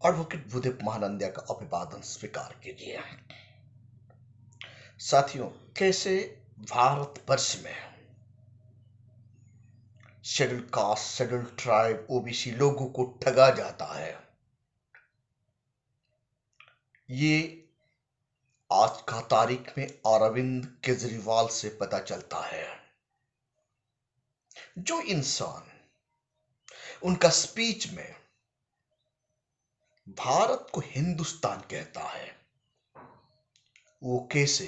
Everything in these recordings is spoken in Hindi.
एडवोकेट भूदेव महानंदिया का अभिवादन स्वीकार कीजिए। साथियों, कैसे भारत वर्ष में schedule caste, schedule tribe, OBC लोगों को ठगा जाता है, ये आज का तारीख में अरविंद केजरीवाल से पता चलता है। जो इंसान उनका स्पीच में भारत को हिंदुस्तान कहता है, वो कैसे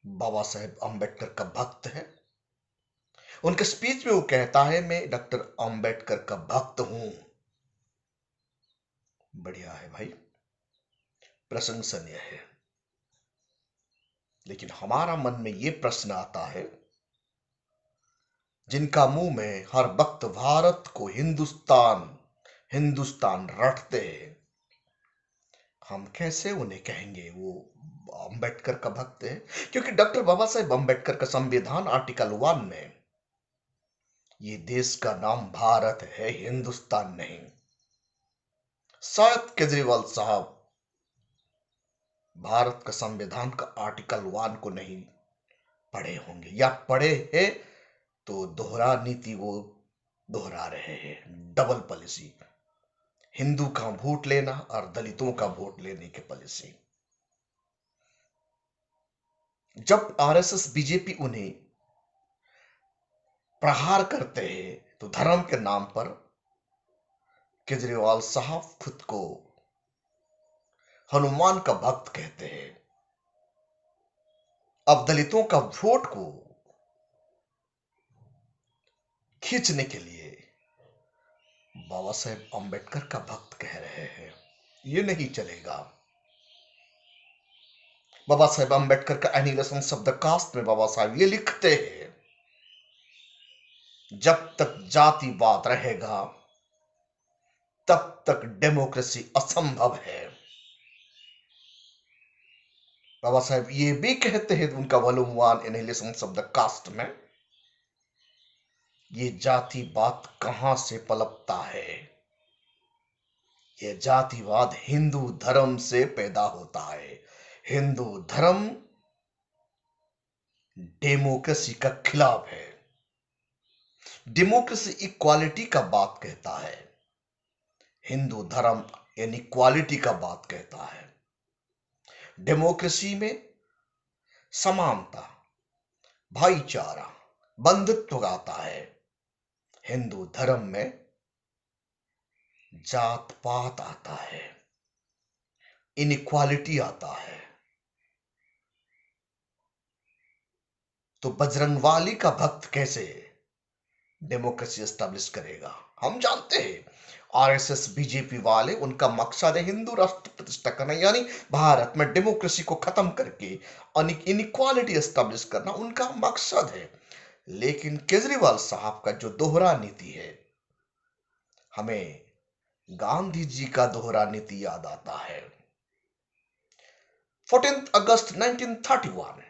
बाबा साहेब अंबेडकर का भक्त है। उनके स्पीच में वो कहता है, मैं डॉक्टर अंबेडकर का भक्त हूं। बढ़िया है भाई, प्रशंसनीय है। लेकिन हमारा मन में यह प्रश्न आता है, जिनका मुंह में हर वक्त भारत को हिंदुस्तान हिंदुस्तान रटते हैं, हम कैसे उन्हें कहेंगे वो अंबेडकर का भक्त है? क्योंकि डॉक्टर बाबा साहेब अंबेडकर का संविधान आर्टिकल 1 में ये देश का नाम भारत है, हिंदुस्तान नहीं। शायद केजरीवाल साहब भारत का संविधान का आर्टिकल 1 को नहीं पढ़े होंगे, या पढ़े हैं तो दोहरा नीति वो दोहरा रहे हैं, डबल पॉलिसी। हिंदू का वोट लेना और दलितों का वोट लेने की पॉलिसी। जब आरएसएस बीजेपी उन्हें प्रहार करते हैं तो धर्म के नाम पर केजरीवाल साहब खुद को हनुमान का भक्त कहते हैं। अब दलितों का वोट को खींचने के लिए बाबा साहेब अंबेडकर का भक्त कह रहे हैं, ये नहीं चलेगा। बाबा साहेब अंबेडकर का एनिवेशन ऑफ द कास्ट में बाबा साहेब ये लिखते हैं, जब तक जातिवाद रहेगा तब तक डेमोक्रेसी असंभव है। बाबा साहेब ये भी कहते हैं उनका वॉल्यूम 1 एनिवेशन ऑफ द कास्ट में, ये जातिवाद कहां से पलपता है? ये जातिवाद हिंदू धर्म से पैदा होता है। हिंदू धर्म डेमोक्रेसी का खिलाफ है। डेमोक्रेसी इक्वालिटी का बात कहता है, हिंदू धर्म इनइक्वालिटी का बात कहता है। डेमोक्रेसी में समानता, भाईचारा, बंधुत्व आता है। हिंदू धर्म में जात पात आता है, इनइक्वालिटी आता है। तो बजरंगवाली का भक्त कैसे डेमोक्रेसी एस्टैब्लिश करेगा? हम जानते हैं आरएसएस बीजेपी वाले, उनका मकसद है हिंदू राष्ट्र प्रतिष्ठा करना, यानी भारत में डेमोक्रेसी को खत्म करके इनइक्वालिटी एस्टैब्लिश करना उनका मकसद है। लेकिन केजरीवाल साहब का जो दोहरा नीति है, हमें गांधी जी का दोहरा नीति याद आता है। 14 अगस्त 1931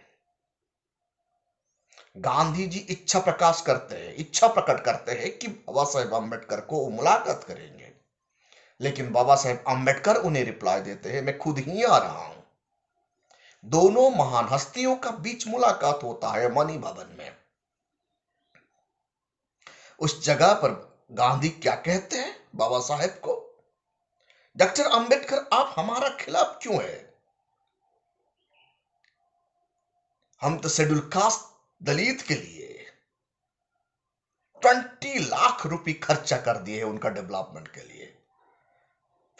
गांधी जी इच्छा प्रकट करते हैं कि बाबा साहेब अंबेडकर को मुलाकात करेंगे। लेकिन बाबा साहेब अंबेडकर उन्हें रिप्लाई देते हैं, मैं खुद ही आ रहा हूं। दोनों महान हस्तियों का बीच मुलाकात होता है मणि भवन में। उस जगह पर गांधी क्या कहते हैं बाबा साहेब को, डॉक्टर अंबेडकर आप हमारा खिलाफ क्यों है? हम तो शेड्यूल कास्ट दलित के लिए 20 लाख रुपए खर्चा कर दिए हैं उनका डेवलपमेंट के लिए,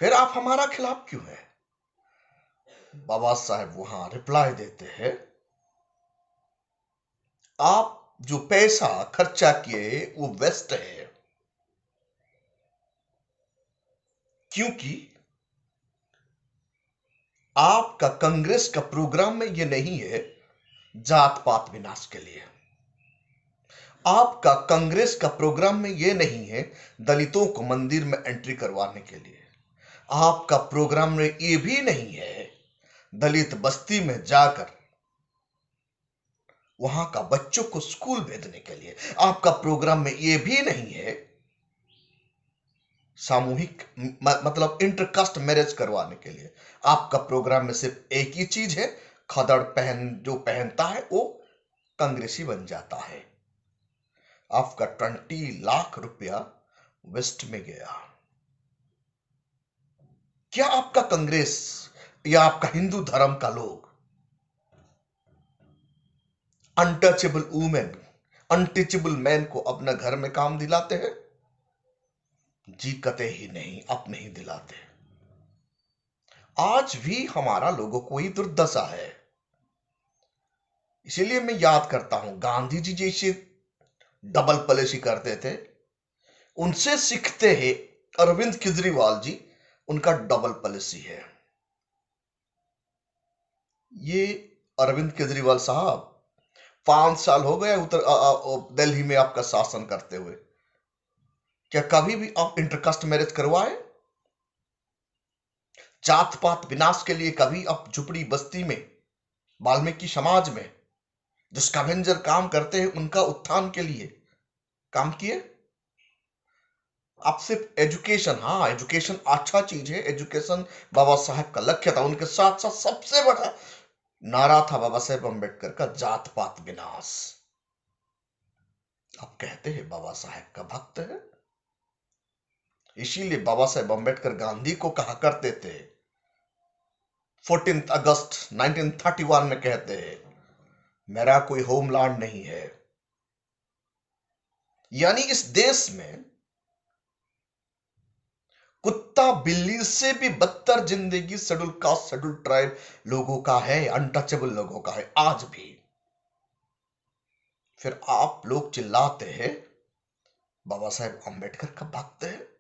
फिर आप हमारा खिलाफ क्यों है? बाबा साहेब वहां रिप्लाई देते हैं, आप जो पैसा खर्चा किए वो वेस्ट है, क्योंकि आपका कांग्रेस का प्रोग्राम में ये नहीं है जात पात विनाश के लिए। आपका कांग्रेस का प्रोग्राम में ये नहीं है दलितों को मंदिर में एंट्री करवाने के लिए। आपका प्रोग्राम में ये भी नहीं है दलित बस्ती में जाकर वहां का बच्चों को स्कूल भेजने के लिए। आपका प्रोग्राम में ये भी नहीं है सामूहिक मतलब इंटरकास्ट मैरिज करवाने के लिए आपका प्रोग्राम में सिर्फ एक ही चीज है, खदड़ पहन जो पहनता है वो कांग्रेसी बन जाता है। आपका 20 लाख रुपया वेस्ट में गया। क्या आपका कांग्रेस या आपका हिंदू धर्म का लोग अनटचेबल वुमेन, अनटचेबल मैन को अपना घर में काम दिलाते हैं? जी कते ही नहीं, अब नहीं दिलाते। आज भी हमारा लोगों को ही दुर्दशा है। इसीलिए मैं याद करता हूं, गांधी जी जैसे डबल पॉलिसी करते थे, उनसे सीखते हैं अरविंद केजरीवाल जी, उनका डबल पॉलिसी है। ये अरविंद केजरीवाल साहब 5 साल हो गए दिल्ली में आपका शासन करते हुए। क्या कभी भी आप इंटरकास्ट मैरिज करवाए? जात पात विनाश के लिए कभी आप झुपड़ी बस्ती में, वाल्मीकि समाज में जो स्कैवेंजर काम करते हैं उनका उत्थान के लिए काम किए? आप सिर्फ एजुकेशन, हाँ एजुकेशन अच्छा चीज है, एजुकेशन बाबा साहेब का लक्ष्य था, उनके साथ साथ सबसे बड़ा नारा था बाबा साहेब अम्बेडकर का, जात पात विनाश। आप कहते हैं बाबा साहेब का भक्त है। इसीलिए बाबा साहेब अम्बेडकर गांधी को कहा करते थे, 14 अगस्त 1931 में कहते हैं, मेरा कोई होमलैंड नहीं है। यानी इस देश में कुत्ता बिल्ली से भी बदतर जिंदगी शेड्यूल कास्ट, शेड्यूल ट्राइब लोगों का है, अनटचेबल लोगों का है आज भी। फिर आप लोग चिल्लाते हैं बाबा साहेब अम्बेडकर का भक्त है।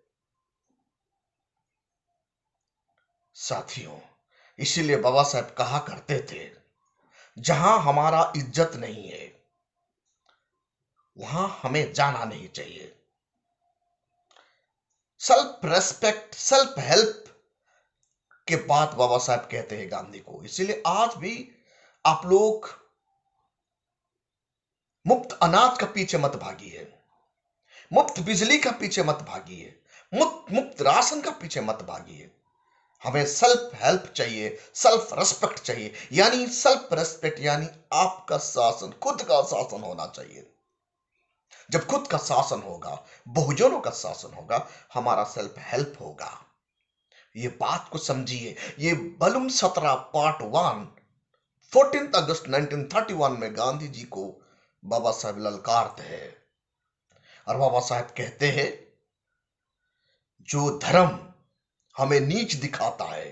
साथियों, इसीलिए बाबा साहेब कहा करते थे, जहां हमारा इज्जत नहीं है वहां हमें जाना नहीं चाहिए। सेल्फ रेस्पेक्ट, सेल्फ हेल्प के बाद बाबा साहब कहते हैं गांधी को। इसीलिए आज भी आप लोग मुफ्त अनाज का पीछे मत भागिए, मुफ्त बिजली का पीछे मत भागिए, मुफ्त मुफ्त राशन का पीछे मत भागिए। हमें सेल्फ हेल्प चाहिए, सेल्फ रेस्पेक्ट चाहिए। यानी सेल्फ रेस्पेक्ट यानी आपका शासन, खुद का शासन होना चाहिए। जब खुद का शासन होगा, बहुजनों का शासन होगा, हमारा सेल्फ हेल्प होगा। ये बात को समझिए। ये बलूम 17 पार्ट 1 14 अगस्त 1931 में गांधी जी को बाबा साहब ललकारते हैं और बाबा साहब कहते हैं, जो धर्म हमें नीच दिखाता है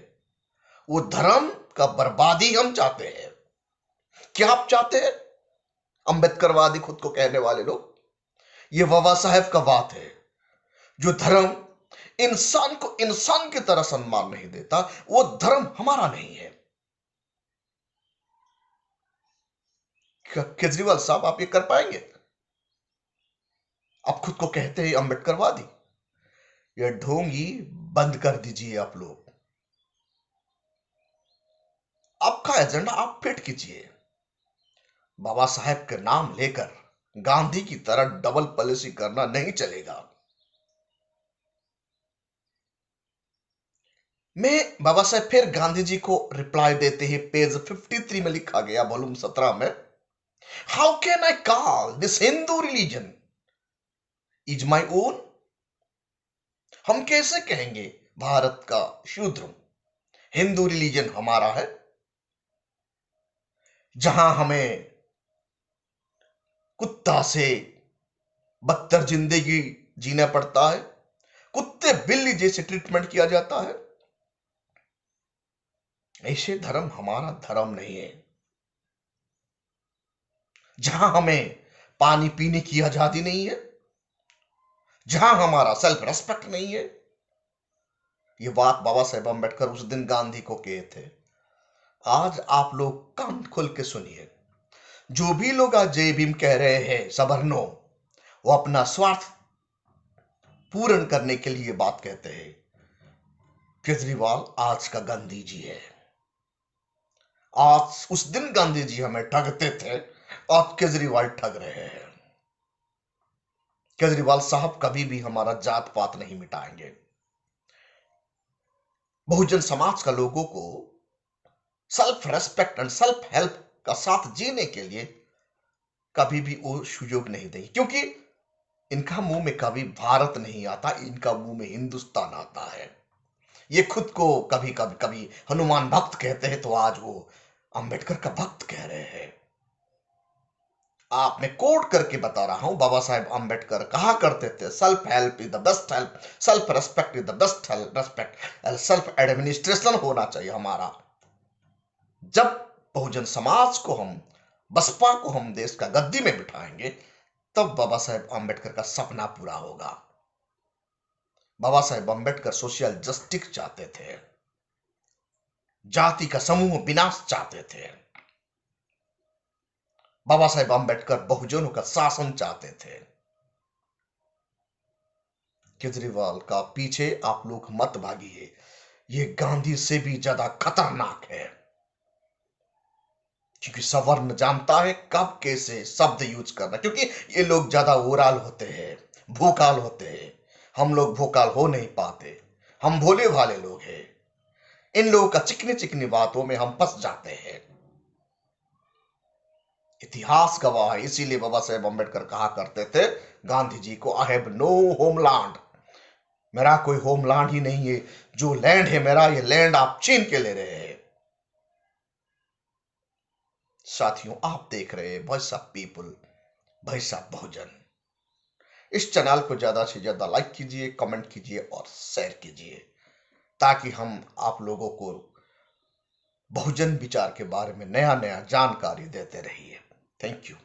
वो धर्म का बर्बादी हम चाहते हैं। क्या आप चाहते हैं? अंबेडकरवादी खुद को कहने वाले लोग, ये बाबा साहब का बात है। जो धर्म इंसान को इंसान की तरह सम्मान नहीं देता, वो धर्म हमारा नहीं है। केजरीवाल साहब, आप ये कर पाएंगे? आप खुद को कहते हैं अंबेडकरवादी। ये ढोंगी बंद कर दीजिए। आप लोग आपका एजेंडा आप फिट कीजिए। बाबा साहेब के नाम लेकर गांधी की तरह डबल पॉलिसी करना नहीं चलेगा। मैं बाबा साहेब फिर गांधी जी को रिप्लाई देते हैं, पेज 53 में लिखा गया, वॉल्यूम 17 में, how can I call this Hindu religion is my own? हम कैसे कहेंगे भारत का शूद्र हिंदू रिलीजन हमारा है, जहां हमें कुत्ता से बदतर जिंदगी जीना पड़ता है, कुत्ते बिल्ली जैसे ट्रीटमेंट किया जाता है। ऐसे धर्म हमारा धर्म नहीं है। जहां हमें पानी पीने की आजादी नहीं है, जहां हमारा सेल्फ रेस्पेक्ट नहीं है। ये बात बाबा साहेब अम्बेडकर उस दिन गांधी को कहे थे। आज आप लोग कान खोल के सुनिए। जो भी लोग आज जय भीम कह रहे हैं सवर्णों, वो अपना स्वार्थ पूर्ण करने के लिए बात कहते हैं। केजरीवाल आज का गांधी जी है। आज उस दिन गांधी जी हमें ठगते थे, आज केजरीवाल ठग रहे हैं। केजरीवाल साहब कभी भी हमारा जात पात नहीं मिटाएंगे। बहुजन समाज का लोगों को self respect and self help का साथ जीने के लिए कभी भी वो सुयोग नहीं देंगे, क्योंकि इनका मुंह में कभी भारत नहीं आता, इनका मुंह में हिंदुस्तान आता है। ये खुद को कभी कभी कभी हनुमान भक्त कहते हैं, तो आज वो अंबेडकर का भक्त कह रहे हैं। आप मैं कोट करके बता रहा हूं, बाबा साहेब अंबेडकर कहा करते थे, self help is the best help, self respect is the best respect, self administration होना चाहिए हमारा। जब बहुजन समाज को हम, बसपा को हम देश का गद्दी में बिठाएंगे, तब बाबा साहेब अंबेडकर का सपना पूरा होगा। बाबा साहेब अंबेडकर सोशल जस्टिस चाहते थे, जाति का समूह विनाश चाहते थे। बाबा साहेब अंबेडकर बहुजनों का शासन चाहते थे। केजरीवाल का पीछे आप लोग मत भागिए, ये गांधी से भी ज्यादा खतरनाक है, क्योंकि सवर्ण जानता है कब कैसे शब्द यूज करना, क्योंकि ये लोग ज्यादा ओराल होते हैं, भूकाल होते हैं। हम लोग भूकाल हो नहीं पाते, हम भोले भाले लोग हैं। इन लोगों का चिकनी चिकनी बातों में हम फंस जाते हैं। इतिहास गवाह है, इसीलिए बाबा साहेब अंबेडकर कहा करते थे गांधी जी को, आई हैव नो होमलैंड, मेरा कोई होमलैंड ही नहीं है, जो लैंड है मेरा, ये लैंड आप छीन के ले रहे हैं। साथियों, आप देख रहे हैं voice of people, voice of Bahujan. इस चैनल को ज्यादा से ज्यादा लाइक कीजिए, कमेंट कीजिए और शेयर कीजिए, ताकि हम आप लोगों को बहुजन विचार के बारे में नया नया जानकारी देते रहिए। Thank you.